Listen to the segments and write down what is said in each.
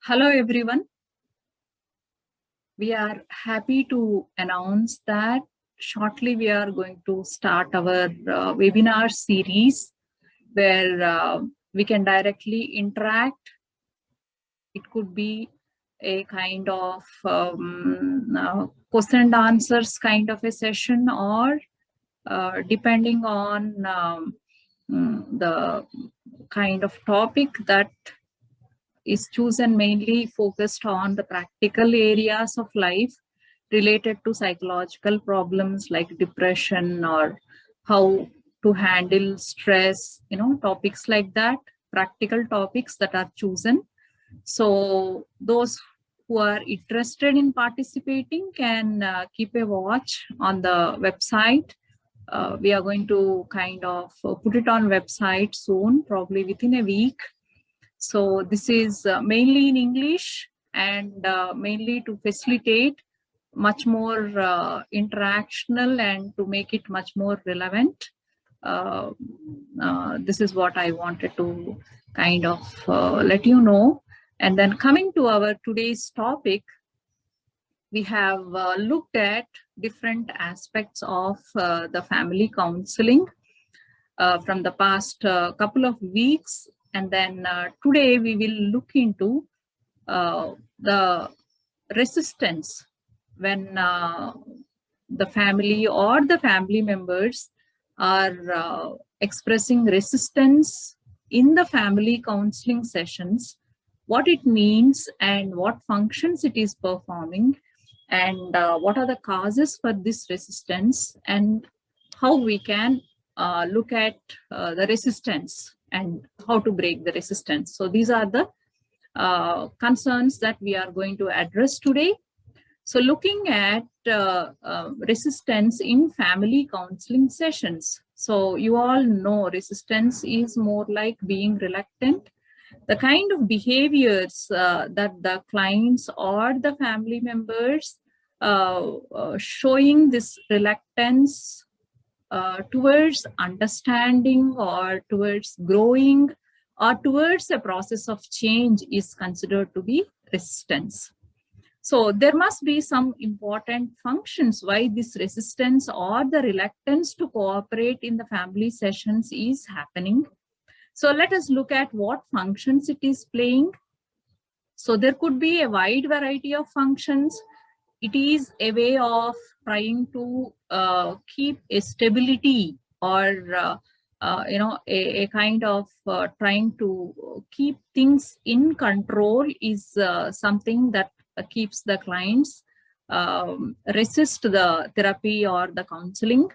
Hello everyone. We are happy to announce that shortly we are going to start our webinar series where we can directly interact. It could be a kind of question and answers kind of a session, or depending on the kind of topic that is chosen, mainly focused on the practical areas of life related to psychological problems like depression or how to handle stress, topics like that, practical topics that are chosen. So those who are interested in participating can keep a watch on the website. We are going to kind of put it on website soon, probably within a week. So this is mainly in English and mainly to facilitate much more interactional and to make it much more relevant. This is what I wanted to kind of let you know. And then coming to our today's topic, we have looked at different aspects of the family counseling from the past couple of weeks. And then today we will look into the resistance when the family or the family members are expressing resistance in the family counseling sessions, what it means and what functions it is performing, and what are the causes for this resistance, and how we can look at the resistance and how to break the resistance. So these are the concerns that we are going to address today. So looking at resistance in family counseling sessions. So you all know resistance is more like being reluctant. The kind of behaviors that the clients or the family members showing this reluctance towards understanding or towards growing or towards a process of change is considered to be resistance. So there must be some important functions why this resistance or the reluctance to cooperate in the family sessions is happening. So let us look at what functions it is playing. So there could be a wide variety of functions. It is a way of trying to keep a stability or a kind of trying to keep things in control is something that keeps the clients resist the therapy or the counseling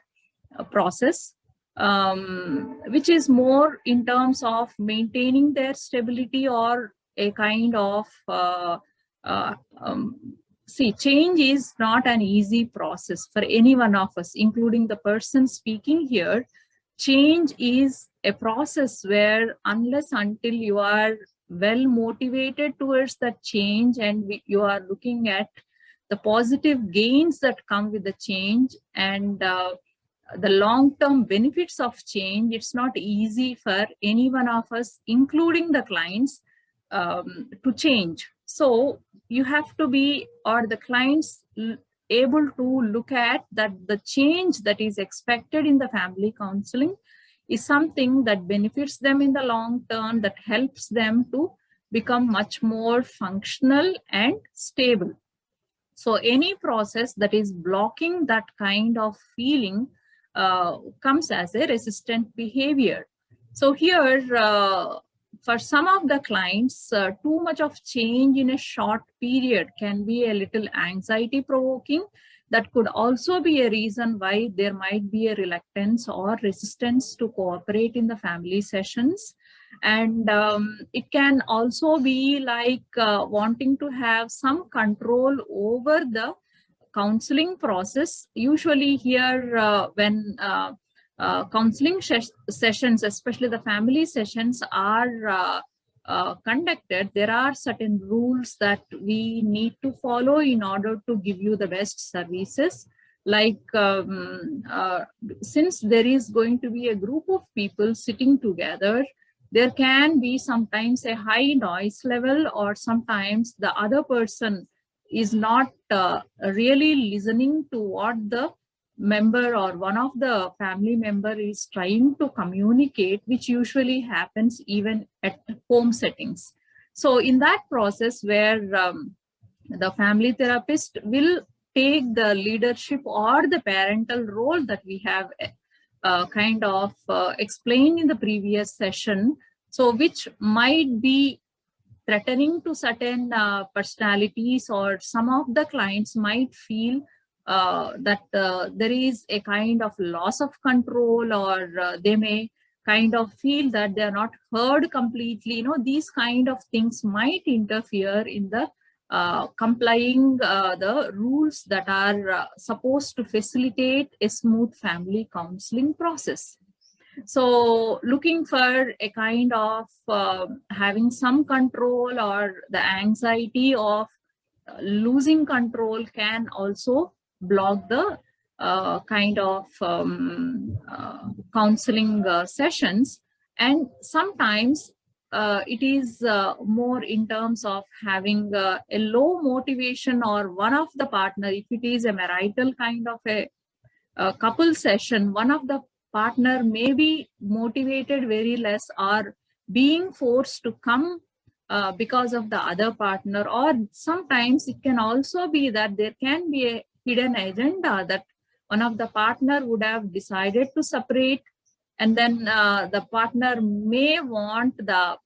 process, which is more in terms of maintaining their stability or a kind of see, change is not an easy process for any one of us, including the person speaking here. Change is a process where unless until you are well motivated towards that change and you are looking at the positive gains that come with the change and the long-term benefits of change, it's not easy for any one of us, including the clients, to change. So you have to be, or the clients, able to look at that the change that is expected in the family counseling is something that benefits them in the long term, that helps them to become much more functional and stable. So any process that is blocking that kind of feeling comes as a resistant behavior. So here, for some of the clients, too much of change in a short period can be a little anxiety provoking. That could also be a reason why there might be a reluctance or resistance to cooperate in the family sessions. And it can also be like wanting to have some control over the counseling process. Usually here, when counseling sessions, especially the family sessions, are conducted, there are certain rules that we need to follow in order to give you the best services. Like since there is going to be a group of people sitting together, there can be sometimes a high noise level, or sometimes the other person is not really listening to what the member or one of the family member is trying to communicate, which usually happens even at home settings. So in that process where the family therapist will take the leadership or the parental role that we have kind of explained in the previous session, so which might be threatening to certain personalities, or some of the clients might feel that there is a kind of loss of control, or they may kind of feel that they are not heard completely. These kind of things might interfere in the complying the rules that are supposed to facilitate a smooth family counseling process. So looking for a kind of having some control, or the anxiety of losing control can also block the kind of counseling sessions. And sometimes it is more in terms of having a low motivation, or one of the partner, if it is a marital kind of a couple session, one of the partner may be motivated very less, or being forced to come because of the other partner. Or sometimes it can also be that there can be a hidden agenda, that one of the partner would have decided to separate, and then the partner may want the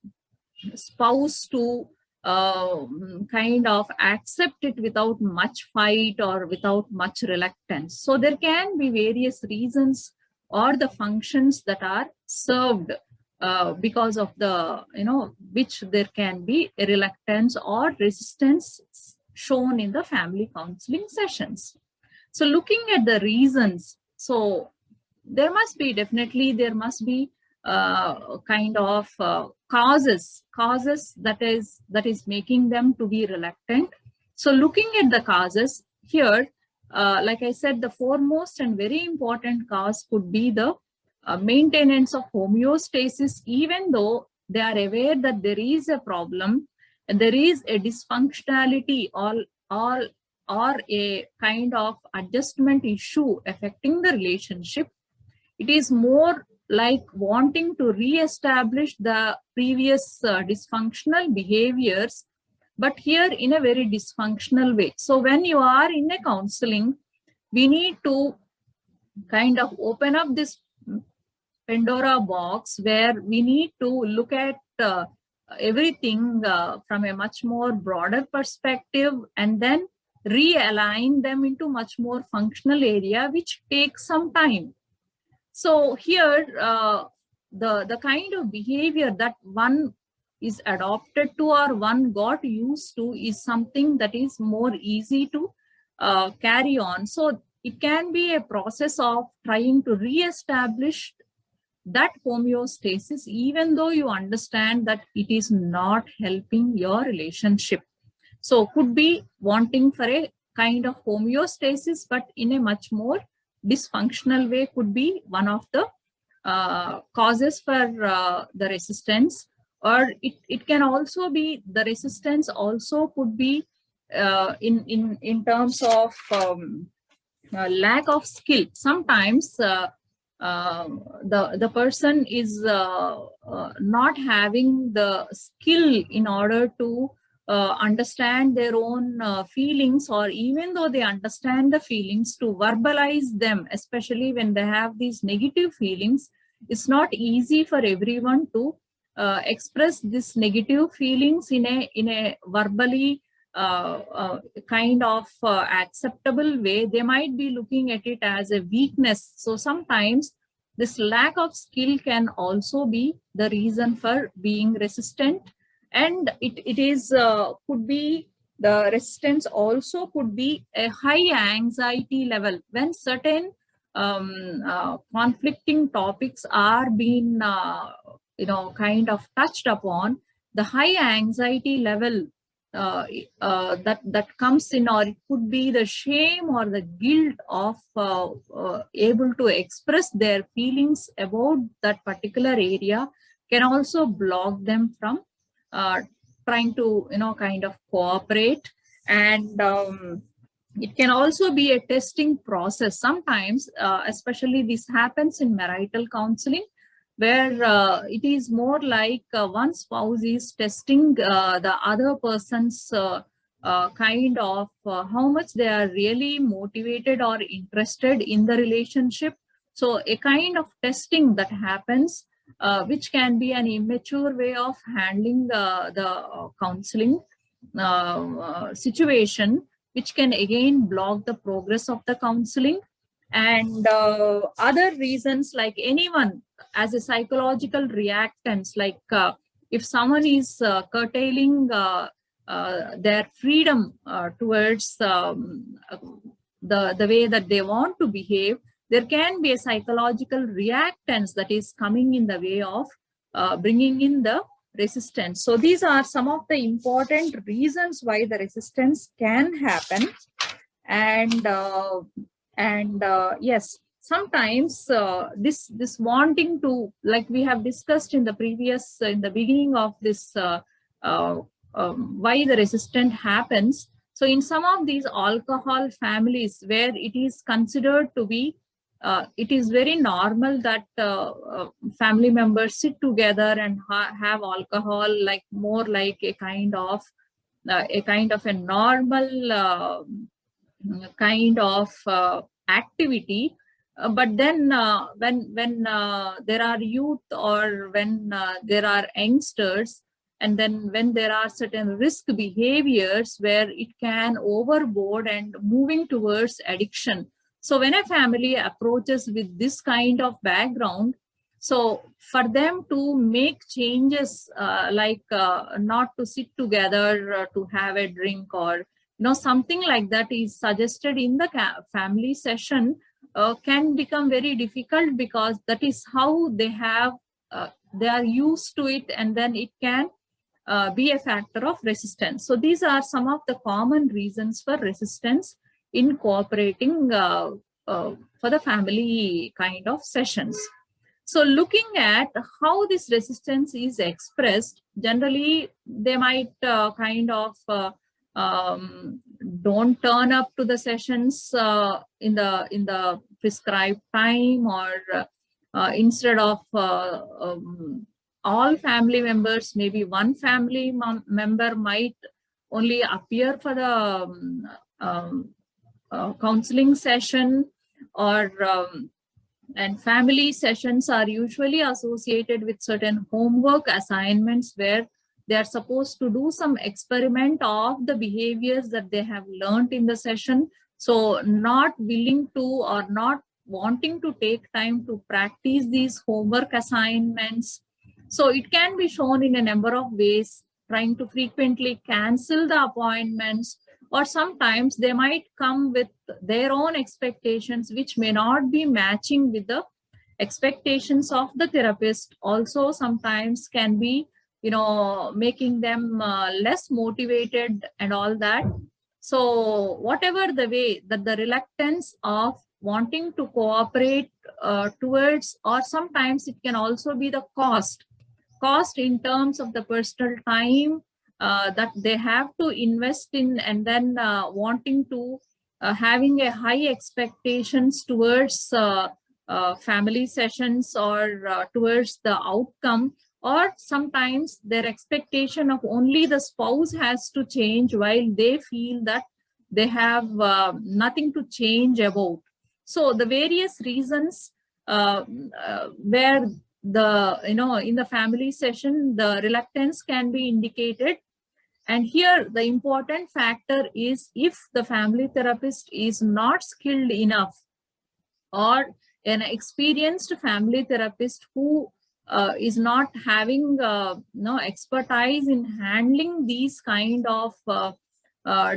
spouse to kind of accept it without much fight or without much reluctance. So there can be various reasons or the functions that are served because of the, which there can be a reluctance or resistance shown in the family counseling sessions. So looking at the reasons, so there must be kind of causes that is making them to be reluctant. So looking at the causes here, like I said, the foremost and very important cause could be the maintenance of homeostasis, even though they are aware that there is a problem and there is a dysfunctionality or a kind of adjustment issue affecting the relationship. It is more like wanting to re-establish the previous dysfunctional behaviors, but here in a very dysfunctional way. So when you are in a counseling, we need to kind of open up this Pandora box, where we need to look at everything from a much more broader perspective, and then realign them into much more functional area, which takes some time. So here, the kind of behavior that one is adopted to or one got used to is something that is more easy to carry on. So it can be a process of trying to re-establish that homeostasis, even though you understand that it is not helping your relationship. So could be wanting for a kind of homeostasis, but in a much more dysfunctional way, could be one of the causes for the resistance. Or it can also be, the resistance also could be in terms of lack of skill. Sometimes the person is not having the skill in order to understand their own feelings, or even though they understand the feelings, to verbalize them, especially when they have these negative feelings. It's not easy for everyone to express this negative feelings in a verbally kind of acceptable way. They might be looking at it as a weakness. So sometimes this lack of skill can also be the reason for being resistant. And it is could be, the resistance also could be a high anxiety level. When certain conflicting topics are being kind of touched upon, the high anxiety level that comes in, or it could be the shame or the guilt of able to express their feelings about that particular area, can also block them from trying to, kind of cooperate. And it can also be a testing process sometimes, especially this happens in marital counseling, where it is more like one spouse is testing the other person's kind of how much they are really motivated or interested in the relationship. So a kind of testing that happens, which can be an immature way of handling the counseling situation, which can again block the progress of the counseling. And other reasons, like anyone as a psychological reactance, like if someone is curtailing their freedom towards the way that they want to behave, there can be a psychological reactance that is coming in the way of bringing in the resistance. So these are some of the important reasons why the resistance can happen. And yes, sometimes this wanting to, like we have discussed in the previous in the beginning of this why the resistance happens. So in some of these alcohol families where it is considered to be it is very normal that family members sit together and have alcohol, like more like a kind of a normal kind of activity. But then when there are youth, or when there are youngsters, and then when there are certain risk behaviors where it can overboard and moving towards addiction. So when a family approaches with this kind of background, so for them to make changes, like not to sit together to have a drink, or something like that is suggested in the family session, can become very difficult, because that is how they are used to it, and then it can be a factor of resistance. So these are some of the common reasons for resistance in cooperating for the family kind of sessions. So looking at how this resistance is expressed, generally they might kind of don't turn up to the sessions in the prescribed time, or instead of all family members, maybe one family member might only appear for the counseling session, or and family sessions are usually associated with certain homework assignments where they are supposed to do some experiment of the behaviors that they have learned in the session. So not willing to, or not wanting to take time to practice these homework assignments. So it can be shown in a number of ways, trying to frequently cancel the appointments, or sometimes they might come with their own expectations which may not be matching with the expectations of the therapist. Also sometimes can be making them less motivated and all that. So whatever the way that the reluctance of wanting to cooperate towards, or sometimes it can also be the cost in terms of the personal time that they have to invest in, and then wanting to having a high expectations towards family sessions, or towards the outcome, or sometimes their expectation of only the spouse has to change, while they feel that they have nothing to change about. So the various reasons where the in the family session the reluctance can be indicated. And here the important factor is, if the family therapist is not skilled enough, or an experienced family therapist who is not having expertise in handling these kind of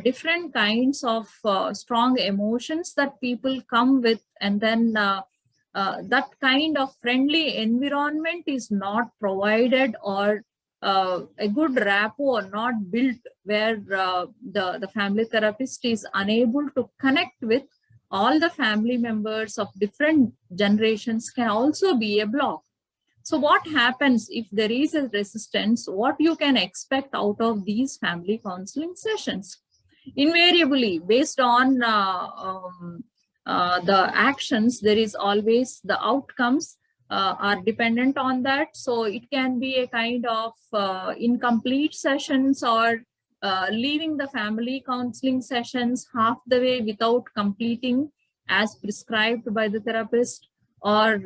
different kinds of strong emotions that people come with, and then that kind of friendly environment is not provided, or a good rapport not built, where the family therapist is unable to connect with all the family members of different generations, can also be a block. So what happens if there is a resistance? What you can expect out of these family counseling sessions? Invariably, based on the actions, there is always the outcomes are dependent on that. So it can be a kind of incomplete sessions, or leaving the family counseling sessions half the way without completing as prescribed by the therapist, or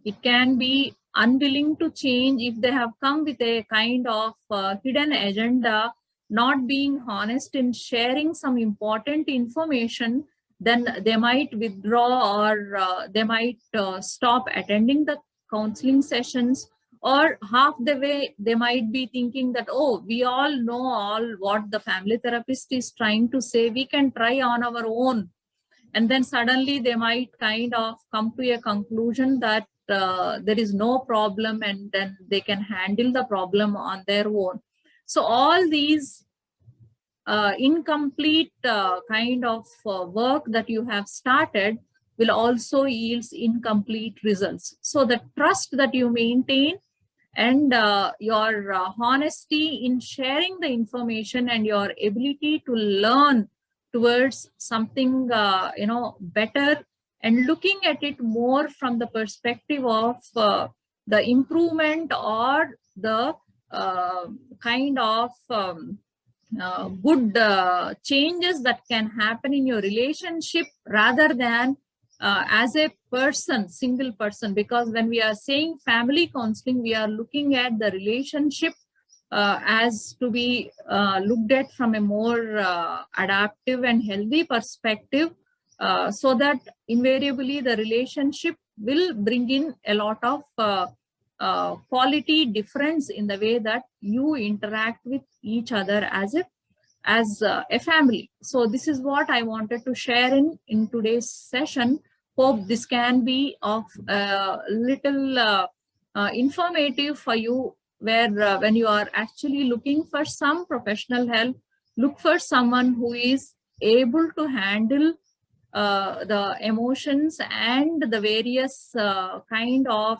it can be unwilling to change if they have come with a kind of hidden agenda, not being honest in sharing some important information. Then they might withdraw, or they might stop attending the counseling sessions, or half the way they might be thinking that, oh, we all know all what the family therapist is trying to say, we can try on our own. And then suddenly they might kind of come to a conclusion that there is no problem, and then they can handle the problem on their own. So all these incomplete kind of work that you have started will also yield incomplete results. So the trust that you maintain, and your honesty in sharing the information, and your ability to learn towards something better, and looking at it more from the perspective of the improvement, or the kind of good changes that can happen in your relationship, rather than as a person, single person. Because when we are saying family counseling, we are looking at the relationship as to be looked at from a more adaptive and healthy perspective, so that invariably the relationship will bring in a lot of quality difference in the way that you interact with each other as a family. So this is what I wanted to share in today's session. Hope this can be of little informative for you, where when you are actually looking for some professional help, look for someone who is able to handle the emotions and the various kind of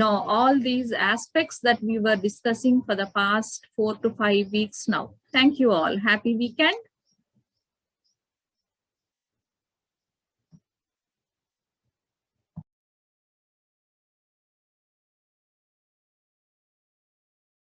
all these aspects that we were discussing for the past 4 to 5 weeks now. Thank you all. Happy weekend.